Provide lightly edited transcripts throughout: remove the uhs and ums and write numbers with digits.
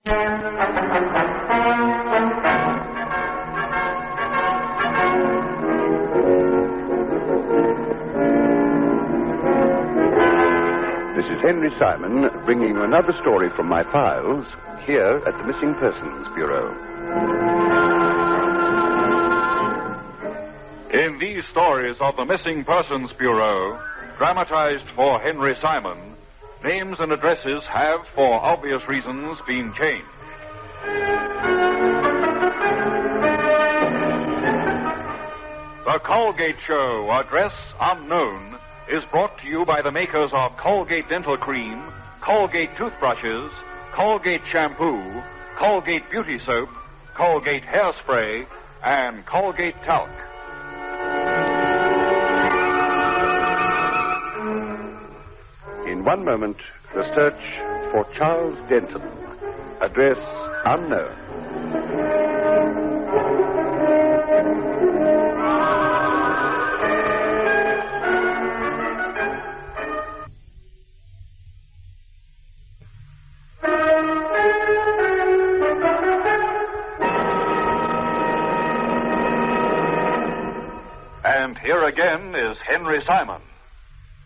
This is Henry Simon bringing you another story from my files here at the Missing Persons Bureau. In these stories of the Missing Persons Bureau, dramatized for Henry Simon, names and addresses have, for obvious reasons, been changed. The Colgate Show, address unknown, is brought to you by the makers of Colgate Dental Cream, Colgate Toothbrushes, Colgate Shampoo, Colgate Beauty Soap, Colgate Hairspray, and Colgate Talc. In one moment, the search for Charles Denton. Address unknown. And here again is Henry Simon.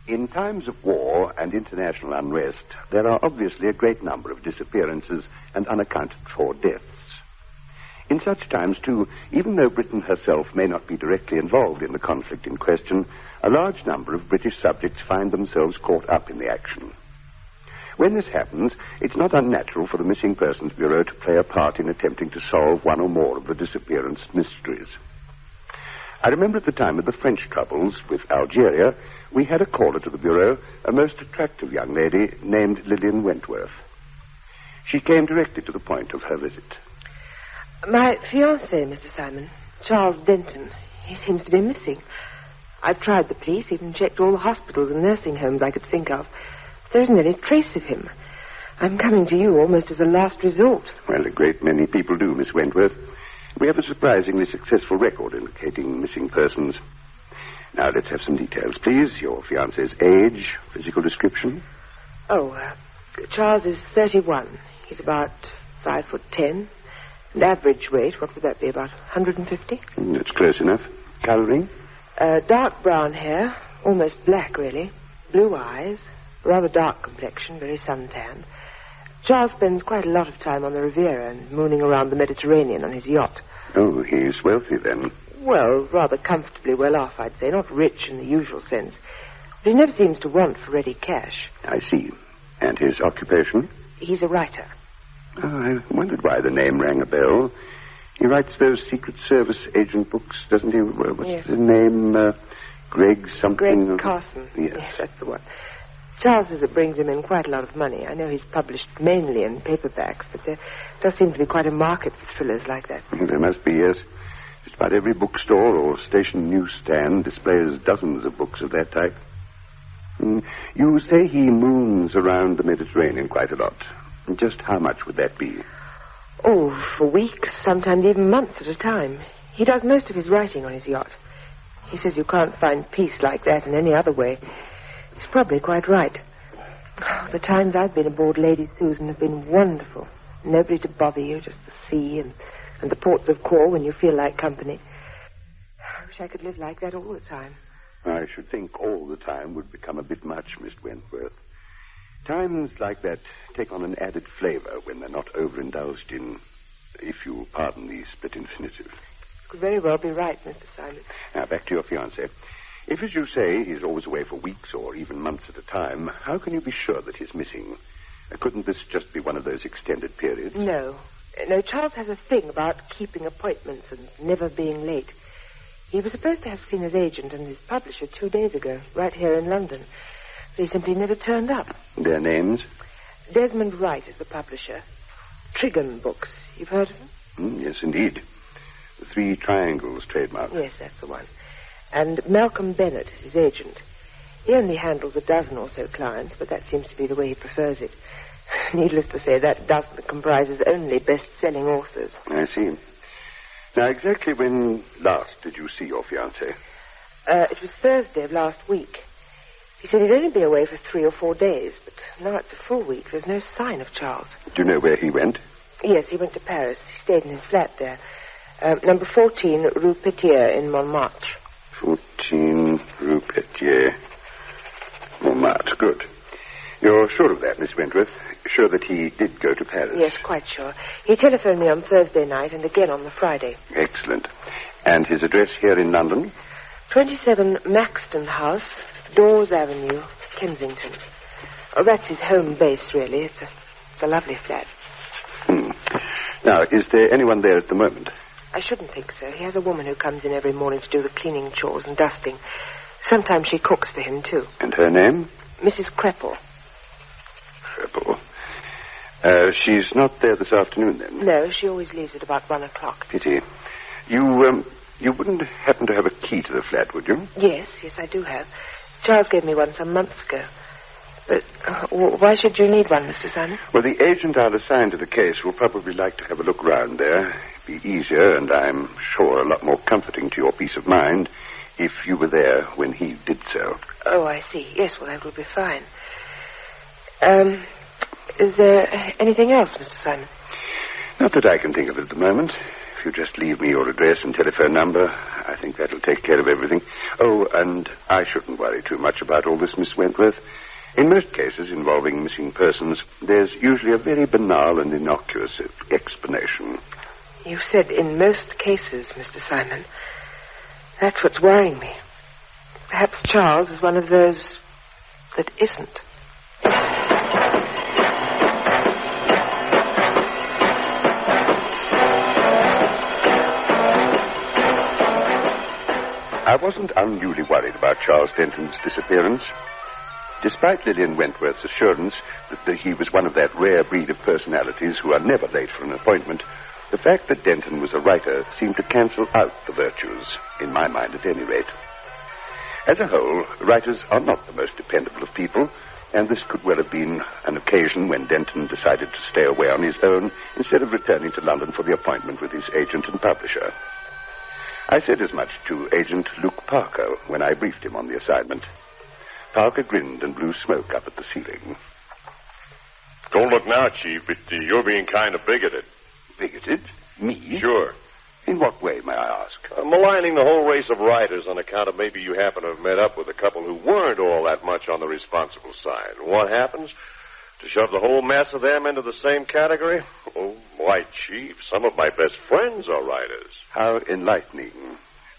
In times of war and international unrest, there are obviously a great number of disappearances and unaccounted for deaths. In such times, too, even though Britain herself may not be directly involved in the conflict in question, a large number of British subjects find themselves caught up in the action. When this happens, it's not unnatural for the Missing Persons Bureau to play a part in attempting to solve one or more of the disappearance mysteries. I remember at the time of the French troubles with Algeria, we had a caller to the Bureau, a most attractive young lady named Lillian Wentworth. She came directly to the point of her visit. My fiancé, Mr. Simon, Charles Denton, he seems to be missing. I've tried the police, even checked all the hospitals and nursing homes I could think of. There isn't any trace of him. I'm coming to you almost as a last resort. Well, a great many people do, Miss Wentworth. We have a surprisingly successful record indicating missing persons. Now, let's have some details, please. Your fiancé's age, physical description. Charles is 31. He's about 5'10". And average weight, what would that be, about 150? That's close enough. Colouring? Dark brown hair, almost black, really. Blue eyes, rather dark complexion, very suntanned. Charles spends quite a lot of time on the Riviera and mooning around the Mediterranean on his yacht. Oh, he's wealthy, then. Well, rather comfortably well off, I'd say. Not rich in the usual sense. But he never seems to want for ready cash. I see. And his occupation? He's a writer. Oh, I wondered why the name rang a bell. He writes those Secret Service agent books, doesn't he? What's his name? Greg something? Greg Carson. Yes, that's the one. Charles says it brings him in quite a lot of money. I know he's published mainly in paperbacks, but there does seem to be quite a market for thrillers like that. There must be, yes. Just about every bookstore or station newsstand displays dozens of books of that type. You say he moons around the Mediterranean quite a lot. Just how much would that be? Oh, for weeks, sometimes even months at a time. He does most of his writing on his yacht. He says you can't find peace like that in any other way. He's probably quite right. The times I've been aboard Lady Susan have been wonderful. Nobody to bother you, just the sea and the ports of call when you feel like company. I wish I could live like that all the time. I should think all the time would become a bit much, Miss Wentworth. Times like that take on an added flavor when they're not overindulged in, if you pardon the split infinitive. You could very well be right, Mr. Simon. Now, back to your fiancé. If, as you say, he's always away for weeks or even months at a time, how can you be sure that he's missing? Couldn't this just be one of those extended periods? No, Charles has a thing about keeping appointments and never being late. He was supposed to have seen his agent and his publisher 2 days ago, right here in London. But he simply never turned up. Their names? Desmond Wright is the publisher. Trigon Books. You've heard of them? Yes, indeed. The Three Triangles trademark. Yes, that's the one. And Malcolm Bennett, his agent. He only handles a dozen or so clients, but that seems to be the way he prefers it. Needless to say, that dozen comprises only best-selling authors. I see. Now, exactly when last did you see your fiancé? It was Thursday of last week. He said he'd only be away for 3 or 4 days, but now it's a full week. There's no sign of Charles. Do you know where he went? Yes, he went to Paris. He stayed in his flat there. Number 14, Rue Petier in Montmartre. 14 Rue Petier, Montmartre. Good. You're sure of that, Miss Wentworth? Sure that he did go to Paris? Yes, quite sure. He telephoned me on Thursday night and again on the Friday. Excellent. And his address here in London? 27 Maxton House, Dawes Avenue, Kensington. Oh, that's his home base, really. It's a lovely flat. Now, is there anyone there at the moment? I shouldn't think so. He has a woman who comes in every morning to do the cleaning chores and dusting. Sometimes she cooks for him, too. And her name? Mrs. Kreppel. Kreppel. She's not there this afternoon, then? No, she always leaves at about 1 o'clock. Pity. You wouldn't happen to have a key to the flat, would you? Yes, I do have. Charles gave me one some months ago. But why should you need one, Mr. Simon? Well, the agent I'll assign to the case will probably like to have a look round there. It'd be easier, and I'm sure a lot more comforting to your peace of mind, if you were there when he did so. Oh, I see. Yes, well, that would be fine. Is there anything else, Mr. Simon? Not that I can think of at the moment. If you just leave me your address and telephone number, I think that'll take care of everything. Oh, and I shouldn't worry too much about all this, Miss Wentworth. In most cases involving missing persons, there's usually a very banal and innocuous explanation. You said in most cases, Mr. Simon. That's what's worrying me. Perhaps Charles is one of those that isn't. I wasn't unduly worried about Charles Denton's disappearance. Despite Lillian Wentworth's assurance that he was one of that rare breed of personalities who are never late for an appointment, the fact that Denton was a writer seemed to cancel out the virtues, in my mind at any rate. As a whole, writers are not the most dependable of people, and this could well have been an occasion when Denton decided to stay away on his own instead of returning to London for the appointment with his agent and publisher. I said as much to Agent Luke Parker when I briefed him on the assignment. Parker grinned and blew smoke up at the ceiling. Don't look now, Chief, but you're being kind of bigoted. Bigoted? Me? Sure. In what way, may I ask? Maligning the whole race of writers on account of maybe you happen to have met up with a couple who weren't all that much on the responsible side. And what happens? To shove the whole mess of them into the same category? Oh, why, Chief, some of my best friends are writers. How enlightening.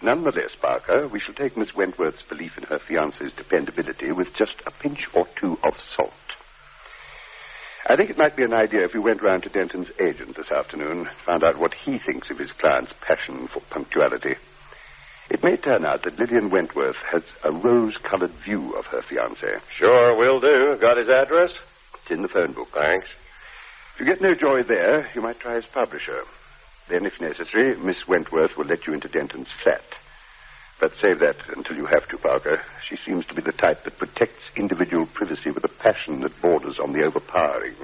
Nonetheless, Parker, we shall take Miss Wentworth's belief in her fiancé's dependability with just a pinch or two of salt. I think it might be an idea if we went round to Denton's agent this afternoon and found out what he thinks of his client's passion for punctuality. It may turn out that Lillian Wentworth has a rose-colored view of her fiancé. Sure, will do. Got his address? It's in the phone book. Thanks. If you get no joy there, you might try his publisher. Then, if necessary, Miss Wentworth will let you into Denton's flat. But save that until you have to, Parker. She seems to be the type that protects individual privacy with a passion that borders on the overpowering.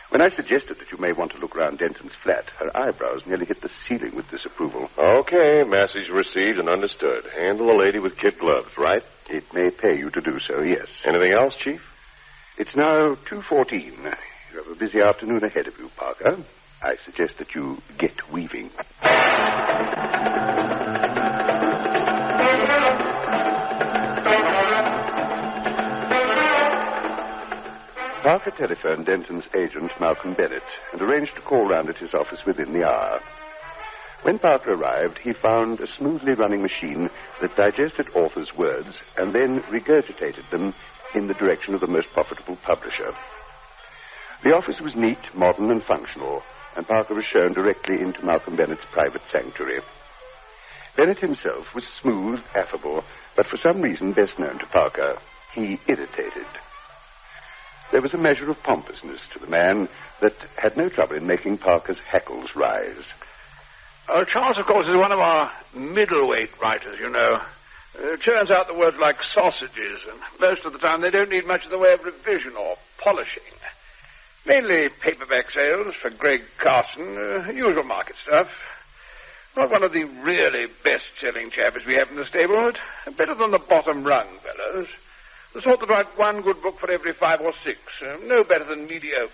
When I suggested that you may want to look round Denton's flat, her eyebrows nearly hit the ceiling with disapproval. Okay, message received and understood. Handle a lady with kid gloves, right? It may pay you to do so, yes. Anything else, Chief? It's now 2:14. You have a busy afternoon ahead of you, Parker. I suggest that you get weaving. Parker telephoned Denton's agent, Malcolm Bennett, and arranged to call round at his office within the hour. When Parker arrived, he found a smoothly running machine that digested authors' words and then regurgitated them in the direction of the most profitable publisher. The office was neat, modern, and functional, and Parker was shown directly into Malcolm Bennett's private sanctuary. Bennett himself was smooth, affable, but for some reason best known to Parker, he irritated. There was a measure of pompousness to the man that had no trouble in making Parker's hackles rise. Charles, of course, is one of our middleweight writers, you know. Churns out the words like sausages, and most of the time they don't need much in the way of revision or polishing. Mainly paperback sales for Greg Carson, usual market stuff. Not one of the really best-selling chappies we have in the stable, but better than the bottom rung fellows. The sort that write one good book for every 5 or 6. No better than mediocre.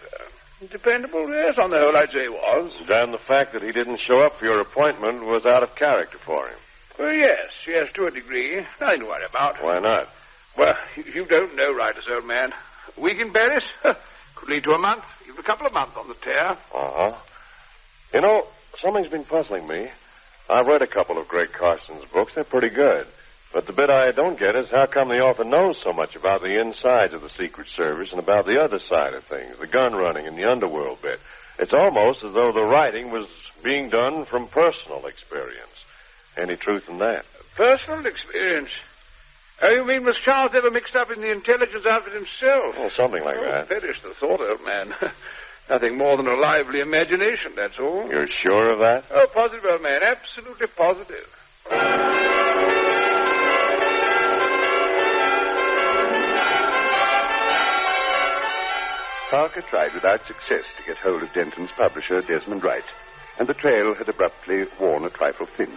Dependable, yes, on the whole, I'd say he was. And the fact that he didn't show up for your appointment was out of character for him. Well, yes, to a degree. Nothing to worry about. Why not? Well, you don't know, Ryder's old man. A week in Paris could lead to a month, even a couple of months on the tear. Uh-huh. You know, something's been puzzling me. I've read a couple of Greg Carson's books. They're pretty good. But the bit I don't get is how come the author knows so much about the insides of the Secret Service and about the other side of things, the gun running and the underworld bit. It's almost as though the writing was being done from personal experience. Any truth in that? Personal experience? Oh, you mean was Charles ever mixed up in the intelligence outfit himself? Well, something like that. Perish the thought, old man. Nothing more than a lively imagination, that's all. You're sure of that? Oh, positive, old man. Absolutely positive. Parker tried without success to get hold of Denton's publisher, Desmond Wright, and the trail had abruptly worn a trifle thin.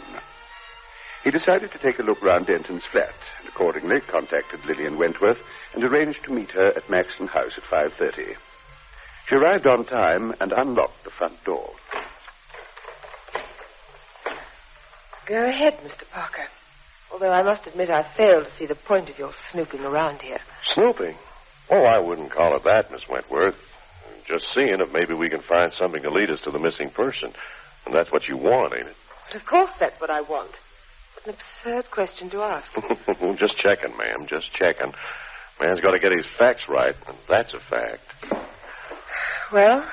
He decided to take a look round Denton's flat, and accordingly contacted Lillian Wentworth and arranged to meet her at Maxton House at 5:30. She arrived on time and unlocked the front door. Go ahead, Mr. Parker. Although I must admit I fail to see the point of your snooping around here. Snooping? Oh, I wouldn't call it that, Miss Wentworth. Just seeing if maybe we can find something to lead us to the missing person. And that's what you want, ain't it? But of course that's what I want. What an absurd question to ask. Just checking, ma'am, just checking. Man's got to get his facts right, and that's a fact. Well,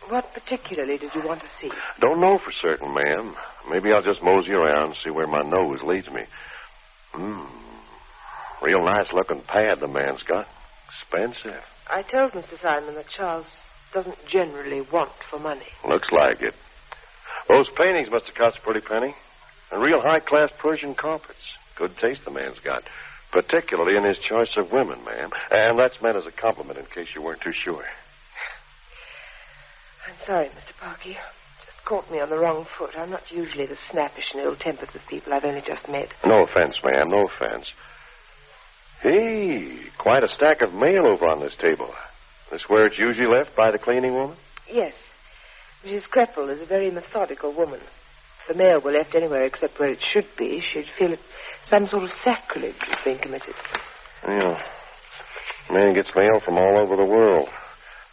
what particularly did you want to see? Don't know for certain, ma'am. Maybe I'll just mosey around and see where my nose leads me. Real nice-looking pad the man's got. Expensive. I told Mr. Simon that Charles doesn't generally want for money. Looks like it. Those paintings must have cost a pretty penny. And real high-class Persian carpets. Good taste the man's got. Particularly in his choice of women, ma'am. And that's meant as a compliment in case you weren't too sure. I'm sorry, Mr. Parker. You just caught me on the wrong foot. I'm not usually the snappish and ill-tempered with people I've only just met. No offense, ma'am. No offense. Hey, quite a stack of mail over on this table. This where it's usually left by the cleaning woman? Yes. Mrs. Kreppel is a very methodical woman. If the mail were left anywhere except where it should be, she'd feel it some sort of sacrilege has been committed. Yeah. Man gets mail from all over the world.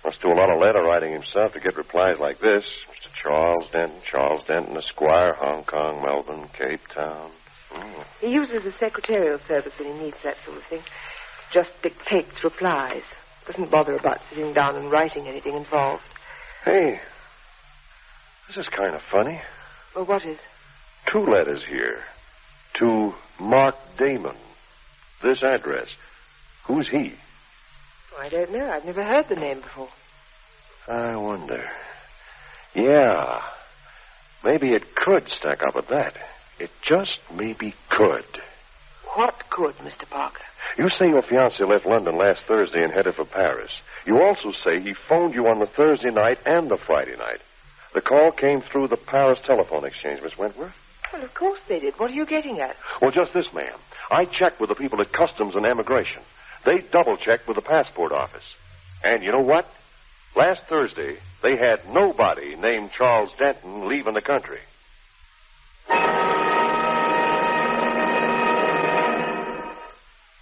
Must do a lot of letter writing himself to get replies like this. Mr. Charles Denton, Esquire, Hong Kong, Melbourne, Cape Town. He uses a secretarial service when he needs that sort of thing. Just dictates replies. Doesn't bother about sitting down and writing anything involved. Hey, this is kind of funny. Well, what is? 2 letters here. To Mark Damon. This address. Who's he? Oh, I don't know. I've never heard the name before. I wonder. Yeah. Maybe it could stack up with that. It just maybe could. What could, Mr. Parker? You say your fiancé left London last Thursday and headed for Paris. You also say he phoned you on the Thursday night and the Friday night. The call came through the Paris telephone exchange, Miss Wentworth. Well, of course they did. What are you getting at? Well, just this, ma'am. I checked with the people at Customs and Immigration. They double-checked with the passport office. And you know what? Last Thursday, they had nobody named Charles Denton leaving the country.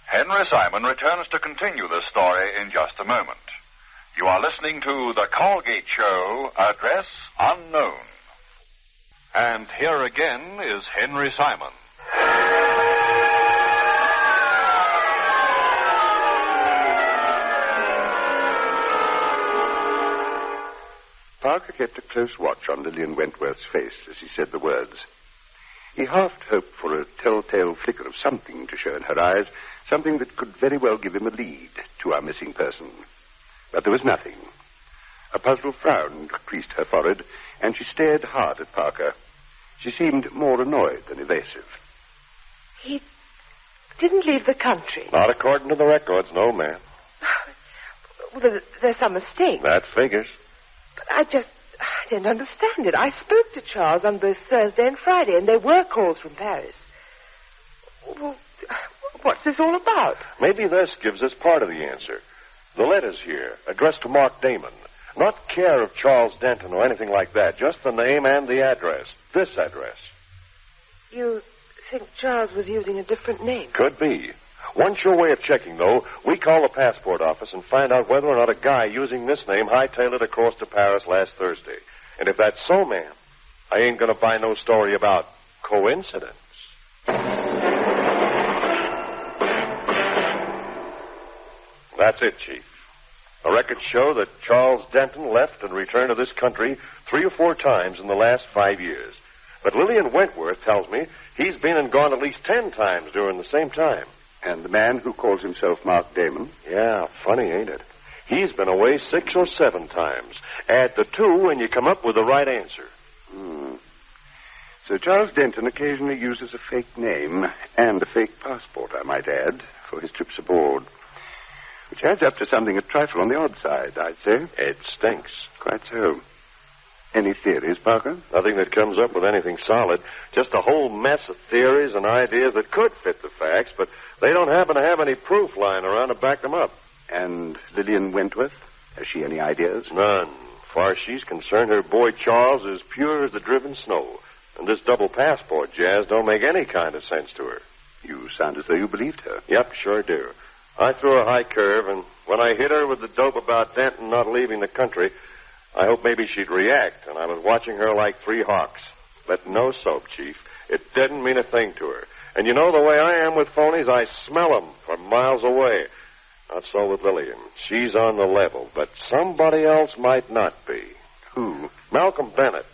Henry Simon returns to continue this story in just a moment. You are listening to The Colgate Show, Address Unknown. And here again is Henry Simon. Parker kept a close watch on Lillian Wentworth's face as he said the words. He half hoped for a telltale flicker of something to show in her eyes, something that could very well give him a lead to our missing person. But there was nothing. A puzzled frown creased her forehead, and she stared hard at Parker. She seemed more annoyed than evasive. He didn't leave the country. Not according to the records, no, ma'am. Well, there's some mistake. That figures. But I don't understand it. I spoke to Charles on both Thursday and Friday, and there were calls from Paris. Well, what's this all about? Maybe this gives us part of the answer. The letters here, addressed to Mark Damon. Not care of Charles Denton or anything like that. Just the name and the address. This address. You think Charles was using a different name? Could be. One sure way of checking, though, we call the passport office and find out whether or not a guy using this name hightailed it across to Paris last Thursday. And if that's so, ma'am, I ain't going to buy no story about coincidence. That's it, Chief. The records show that Charles Denton left and returned to this country 3 or 4 times in the last 5 years. But Lillian Wentworth tells me he's been and gone at least 10 times during the same time. And the man who calls himself Mark Damon? Yeah, funny, ain't it? He's been away 6 or 7 times. Add the 2 and you come up with the right answer. So Charles Denton occasionally uses a fake name and a fake passport, I might add, for his trips abroad. Which adds up to something a trifle on the odd side, I'd say. It stinks. Quite so. Any theories, Parker? Nothing that comes up with anything solid. Just a whole mess of theories and ideas that could fit the facts, but they don't happen to have any proof lying around to back them up. And Lillian Wentworth? Has she any ideas? None. Far as she's concerned, her boy Charles is pure as the driven snow. And this double passport jazz don't make any kind of sense to her. You sound as though you believed her. Yep, sure do. I threw a high curve, and when I hit her with the dope about Denton not leaving the country, I hoped maybe she'd react, and I was watching her like 3 hawks. But no soap, Chief. It didn't mean a thing to her. And you know the way I am with phonies, I smell them from miles away. Not so with Lillian. She's on the level, but somebody else might not be. Who? Malcolm Bennett.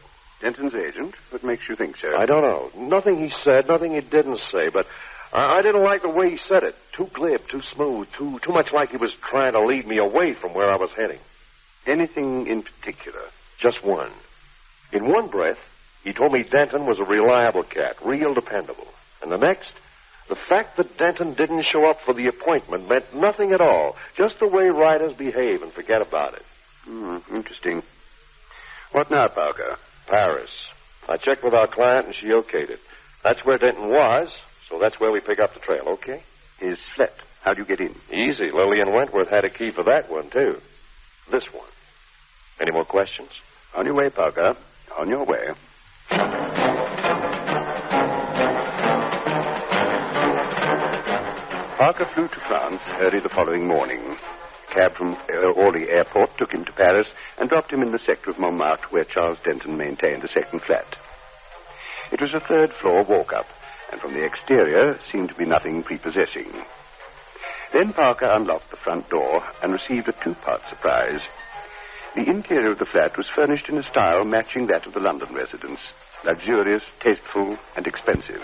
Denton's agent? What makes you think so? I don't know. Nothing he said, nothing he didn't say, but I didn't like the way he said it. Too glib, too smooth, too much like he was trying to lead me away from where I was heading. Anything in particular? Just one. In one breath, he told me Denton was a reliable cat, real dependable. And the next, the fact that Denton didn't show up for the appointment meant nothing at all. Just the way writers behave and forget about it. Interesting. What now, Parker? Paris. I checked with our client and she okayed it. That's where Denton was, so that's where we pick up the trail, okay? His flat. How do you get in? Easy. Lillian Wentworth had a key for that one, too. This one. Any more questions? On your way, Parker. On your way. Parker flew to France early the following morning. A cab from Orly Airport took him to Paris and dropped him in the sector of Montmartre where Charles Denton maintained a second flat. It was a 3rd-floor walk-up, and from the exterior seemed to be nothing prepossessing. Then Parker unlocked the front door and received a 2-part surprise. The interior of the flat was furnished in a style matching that of the London residence, luxurious, tasteful, and expensive.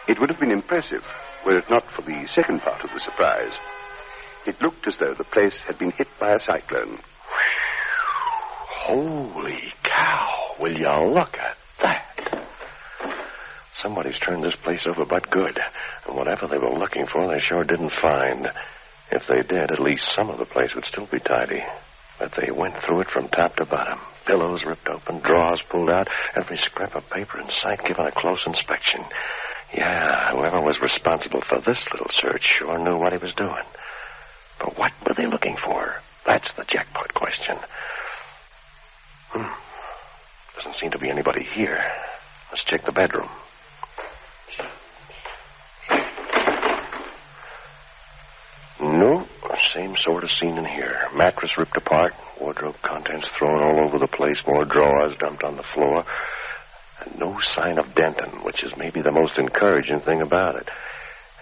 It would have been impressive were it not for the second part of the surprise. It looked as though the place had been hit by a cyclone. Holy cow, will you look at that? Somebody's turned this place over but good, and whatever they were looking for, they sure didn't find. If they did, at least some of the place would still be tidy. But they went through it from top to bottom. Pillows ripped open, drawers pulled out, every scrap of paper in sight given a close inspection. Yeah, whoever was responsible for this little search sure knew what he was doing. But what were they looking for? That's the jackpot question. Doesn't seem to be anybody here. Let's check the bedroom. No, same sort of scene in here. Mattress ripped apart, wardrobe contents thrown all over the place, more drawers dumped on the floor. And no sign of Denton, which is maybe the most encouraging thing about it.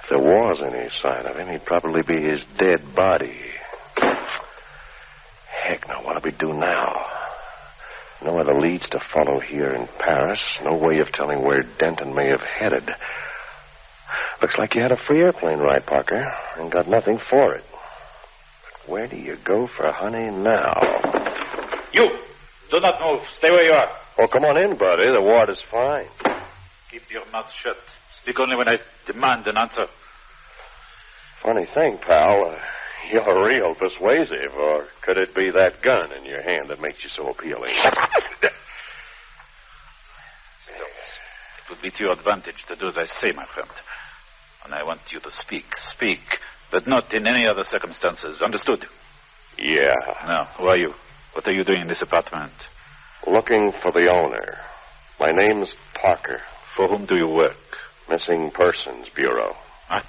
If there was any sign of him, he'd probably be his dead body. Heck, now what do we do now? No other leads to follow here in Paris. No way of telling where Denton may have headed. Looks like you had a free airplane ride, Parker, and got nothing for it. But where do you go for honey now? You! Do not move. Stay where you are. Oh, come on in, buddy. The water's fine. Keep your mouth shut. Speak only when I demand an answer. Funny thing, pal. You're real persuasive, or could it be that gun in your hand that makes you so appealing? It would be to your advantage to do as I say, my friend. And I want you to speak. Speak, but not in any other circumstances. Understood? Yeah. Now, who are you? What are you doing in this apartment? Looking for the owner. My name's Parker. For whom do you work? Missing Persons Bureau. What?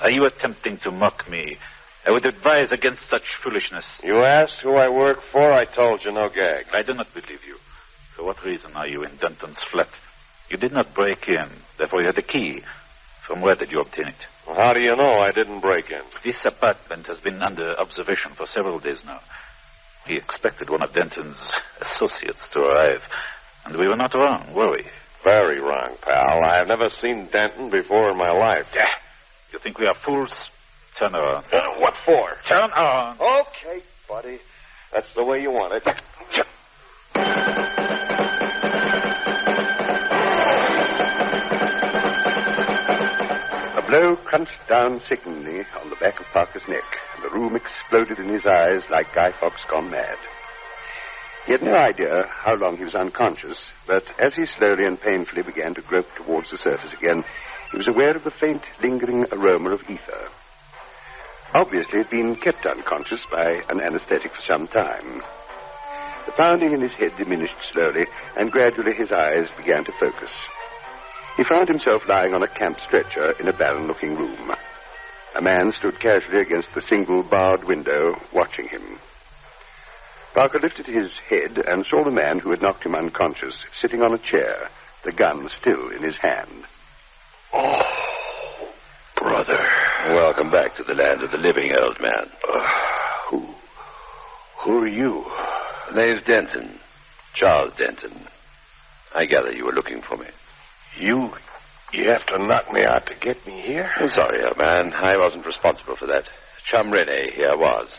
Are you attempting to mock me? I would advise against such foolishness. You asked who I work for, I told you, no gag. I do not believe you. For what reason are you in Denton's flat? You did not break in, therefore you had the key. From where did you obtain it? Well, how do you know I didn't break in? This apartment has been under observation for several days now. We expected one of Denton's associates to arrive, and we were not wrong, were we? Very wrong, pal. I have never seen Denton before in my life. You think we are fools? Turn around. What for? Turn around. Okay, buddy. That's the way you want it. A blow crunched down sickeningly on the back of Parker's neck, and the room exploded in his eyes like Guy Fawkes gone mad. He had no idea how long he was unconscious, but as he slowly and painfully began to grope towards the surface again, he was aware of the faint, lingering aroma of ether. Obviously, he'd been kept unconscious by an anesthetic for some time. The pounding in his head diminished slowly, and gradually his eyes began to focus. He found himself lying on a camp stretcher in a barren-looking room. A man stood casually against the single barred window, watching him. Parker lifted his head and saw the man who had knocked him unconscious, sitting on a chair, the gun still in his hand. Oh, brother. Welcome back to the land of the living, old man. Who are you? Name's Denton. Charles Denton. I gather you were looking for me. You have to knock me out to get me here? I'm sorry, old man. I wasn't responsible for that. Chum Rene here was.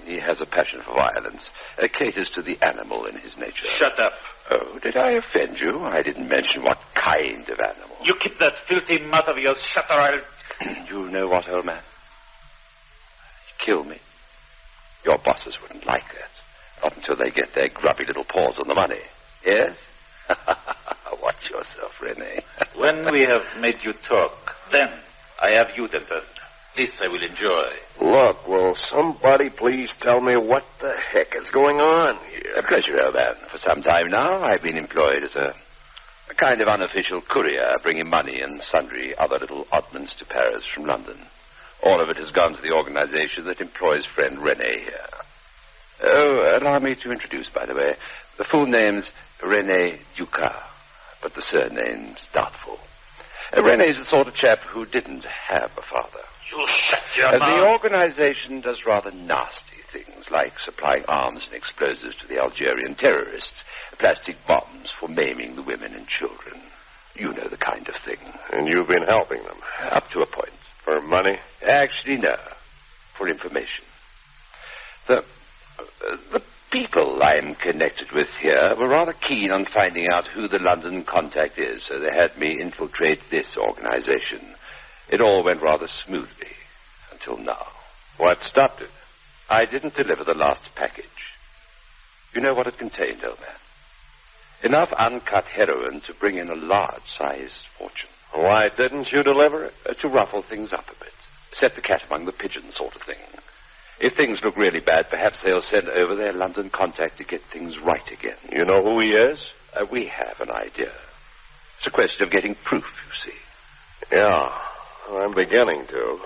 He has a passion for violence. Caters to the animal in his nature. Shut up. Oh, did I offend you? I didn't mention what kind of animal. You keep that filthy mouth of yours shut, or I'll... You know what, old man? Kill me. Your bosses wouldn't like that. Not until they get their grubby little paws on the money. Yes? Watch yourself, Rene. When we have made you talk, then I have you, Denton. This I will enjoy. Look, will somebody please tell me what the heck is going on here? A pleasure, old man. For some time now, I've been employed as a kind of unofficial courier, bringing money and sundry other little oddments to Paris from London. All of it has gone to the organization that employs friend Rene here. Oh, allow me to introduce, by the way. The full name's Rene Ducat, but the surname's doubtful. Rene's the sort of chap who didn't have a father. You shut your mouth. The organization does rather nasty things, like supplying arms and explosives to the Algerian terrorists, plastic bombs for maiming the women and children. You know the kind of thing. And you've been helping them? Up to a point. For money? Actually, no. For information. The people I'm connected with here were rather keen on finding out who the London contact is, so they had me infiltrate this organization. It all went rather smoothly, until now. What stopped it? I didn't deliver the last package. You know what it contained, old man? Enough uncut heroin to bring in a large-sized fortune. Why didn't you deliver it? To ruffle things up a bit. Set the cat among the pigeons sort of thing. If things look really bad, perhaps they'll send over their London contact to get things right again. You know who he is? We have an idea. It's a question of getting proof, you see. Yeah, I'm beginning to.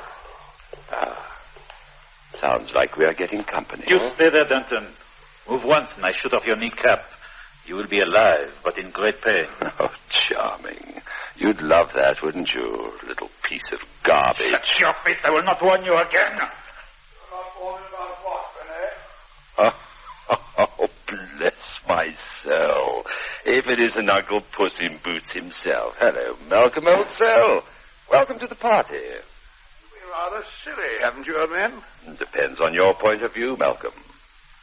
Sounds like we are getting company. You stay there, Denton. Move once and I shoot off your kneecap. You will be alive, but in great pain. Oh, charming. You'd love that, wouldn't you, little piece of garbage? Shut your face. I will not warn you again. Oh, bless my soul. If it isn't Uncle Puss in Boots himself. Hello, Malcolm, old soul. Welcome to the party. You've been rather silly, haven't you, old man? Depends on your point of view, Malcolm.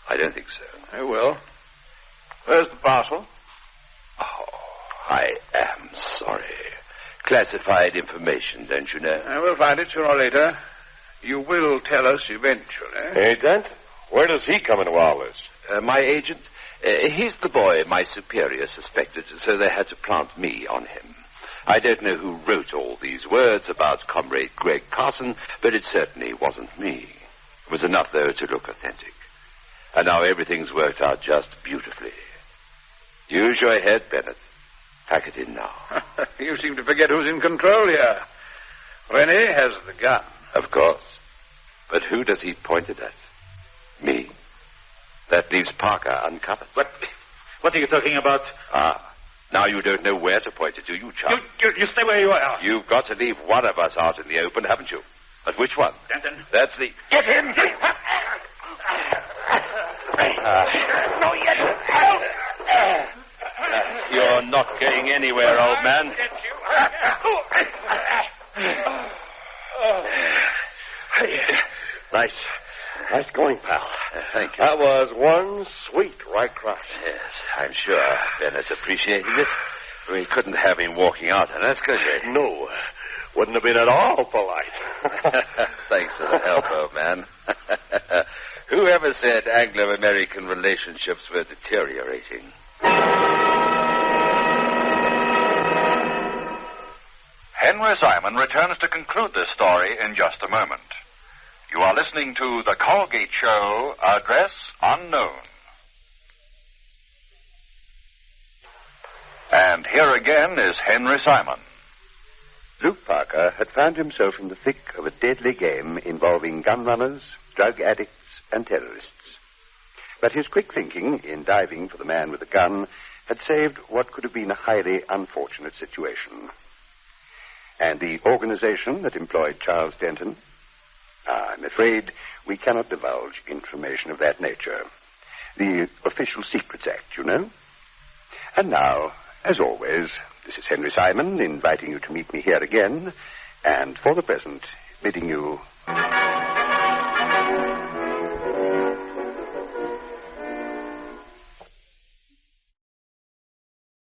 I don't think so. Oh, well. Where's the parcel? Oh, I am sorry. Classified information, don't you know? We'll find it sooner or later. You will tell us eventually. Hey, Dent, where does he come into all this? My agent, he's the boy my superior suspected, so they had to plant me on him. I don't know who wrote all these words about Comrade Greg Carson, but it certainly wasn't me. It was enough, though, to look authentic. And now everything's worked out just beautifully. Use your head, Bennett. Pack it in now. You seem to forget who's in control here. René has the gun. Of course. But who does he point it at? Me. That leaves Parker uncovered. What are you talking about? Now you don't know where to point it, do you, Charles? You stay where you are. You've got to leave one of us out in the open, haven't you? But which one? Denton. That's the... Get him! No, yes. You're not going anywhere, old man. Nice going, pal. Thank you. That was one sweet right cross. Yes, I'm sure Bennett's appreciated it. We couldn't have him walking out on us, could we? No, wouldn't have been at all polite. Thanks for the help, old man. Whoever said Anglo-American relationships were deteriorating? Henry Simon returns to conclude this story in just a moment. You are listening to The Colgate Show, Address Unknown. And here again is Henry Simon. Luke Parker had found himself in the thick of a deadly game involving gun runners, drug addicts, and terrorists. But his quick thinking in diving for the man with the gun had saved what could have been a highly unfortunate situation. And the organization that employed Charles Denton? I'm afraid we cannot divulge information of that nature. The Official Secrets Act, you know. And now, as always, this is Henry Simon inviting you to meet me here again, and for the present, bidding you